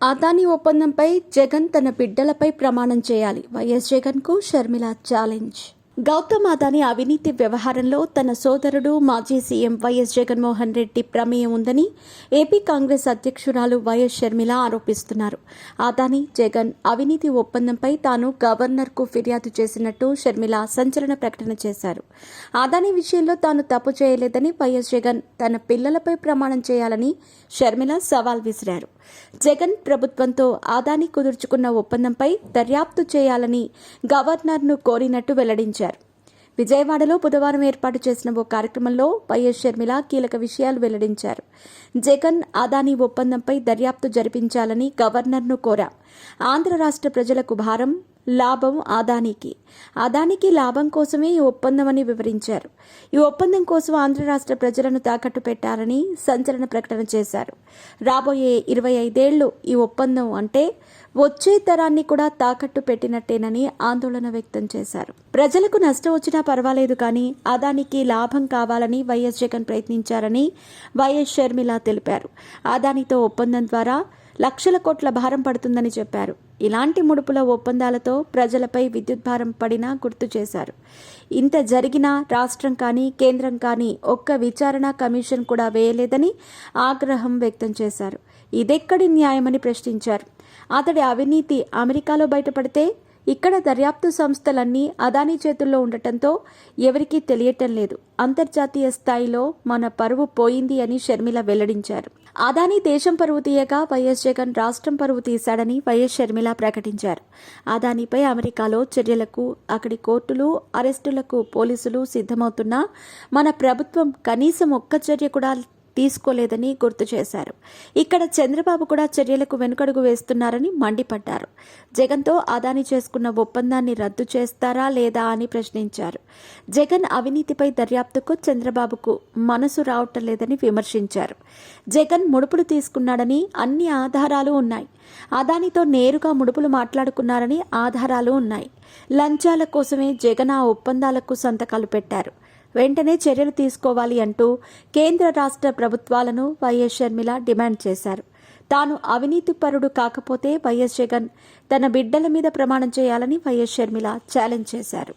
అదానీ ఒప్పందంపై జగన్ తన బిడ్డలపై ప్రమాణం చేయాలి. వైఎస్ జగన్కు షర్మిల ఛాలెంజ్. గౌతమ్ అదానీ అవినీతి వ్యవహారంలో తన సోదరుడు మాజీ సీఎం వైఎస్ జగన్మోహన్ రెడ్డి ప్రమేయం ఉందని ఏపీ కాంగ్రెస్ అధ్యక్షురాలు వైఎస్ షర్మిల ఆరోపిస్తున్నారు. అదానీ జగన్ అవినీతి ఒప్పందంపై తాను గవర్నర్కు ఫిర్యాదు చేసినట్టు షర్మిల సంచలన ప్రకటన చేశారు. అదానీ విషయంలో తాను తప్పు చేయలేదని వైఎస్ జగన్ తన పిల్లలపై ప్రమాణం చేయాలని షర్మిల సవాల్ విసిరారు. జగన్ ప్రభుత్వంతో అదానీ కుదుర్చుకున్న ఒప్పందంపై దర్యాప్తు చేయాలని గవర్నర్ను కోరినట్టు వెల్లడించారు. విజయవాడలో బుధవారం ఏర్పాటు చేసిన ఓ కార్యక్రమంలో వైఎస్ షర్మిల కీలక విషయాలు వెల్లడించారు. జగన్ అదానీ ఒప్పందంపై దర్యాప్తు జరిపించాలని గవర్నర్ను కోరా. ఆంధ్ర రాష్ట్ర ప్రజలకు భారం, లాభం అదానికి లాభం కోసమే ఈ ఒప్పందమని వివరించారు. ఈ ఒప్పందం కోసం ఆంధ్ర రాష్ట్ర ప్రజలను తాకట్టు పెట్టారని సంచలన ప్రకటన చేశారు. రాబోయే 25 ఏళ్లు ఈ ఒప్పందం అంటే వచ్చే తరాన్ని కూడా తాకట్టు పెట్టినట్టేనని ఆందోళన వ్యక్తం చేశారు. ప్రజలకు నష్టం వచ్చినా పర్వాలేదు కానీ అదానికి లాభం కావాలని వైఎస్ జగన్ ప్రయత్నించారని వైఎస్ షర్మిల తెలిపారు. అదానితో ఒప్పందం ద్వారా లక్షల కోట్ల భారం పడుతుందని చెప్పారు. ఇలాంటి ముడుపుల ఒప్పందాలతో ప్రజలపై విద్యుత్ భారం పడినా గుర్తు చేశారు. ఇంత జరిగినా రాష్ట్రం కానీ కేంద్రం కానీ ఒక్క విచారణ కమిషన్ కూడా వేయలేదని ఆగ్రహం వ్యక్తం చేశారు. ఇదెక్కడి న్యాయమని ప్రశ్నించారు. అతడి అవినీతి అమెరికాలో బయటపడితే ఇక్కడ దర్యాప్తు సంస్థలన్నీ అదానీ చేతుల్లో ఉండటంతో ఎవరికీ తెలియటం లేదు. అంతర్జాతీయ స్థాయిలో మన పరువు పోయింది అని షర్మిల వెల్లడించారు. అదానీ దేశం పరువు తీయగా వైఎస్ జగన్ రాష్ట్రం పరువు తీశాడని వైఎస్ షర్మిల ప్రకటించారు. అదానీపై అమెరికాలో చర్యలకు అక్కడి కోర్టులు, అరెస్టులకు పోలీసులు సిద్ధమవుతున్నా మన ప్రభుత్వం కనీసం ఒక్క చర్య కూడా తీసుకోలేదని గుర్తు చేశారు. ఇక్కడ చంద్రబాబు కూడా చర్యలకు వెనుకడుగు వేస్తున్నారని మండిపడ్డారు. జగన్తో అదానీ చేసుకున్న ఒప్పందాన్ని రద్దు చేస్తారా లేదా అని ప్రశ్నించారు. జగన్ అవినీతిపై దర్యాప్తుకు చంద్రబాబుకు మనసు రావటం లేదని విమర్శించారు. జగన్ ముడుపులు తీసుకున్నాడని అన్ని ఆధారాలు ఉన్నాయి. అదానీతో నేరుగా ముడుపులు మాట్లాడుకున్నారని ఆధారాలు ఉన్నాయి. లంచాల కోసమే జగన్ ఆ ఒప్పందాలకు సంతకాలు పెట్టారు. వెంటనే చర్యలు తీసుకోవాలి అంటూ కేంద్ర రాష్ట్ర ప్రభుత్వాలను వైఎస్ షర్మిల డిమాండ్ చేశారు. తాను అవినీతిపరుడు కాకపోతే వైఎస్ జగన్ తన బిడ్డల మీద ప్రమాణం చేయాలని వైఎస్ షర్మిల ఛాలెంజ్ చేశారు.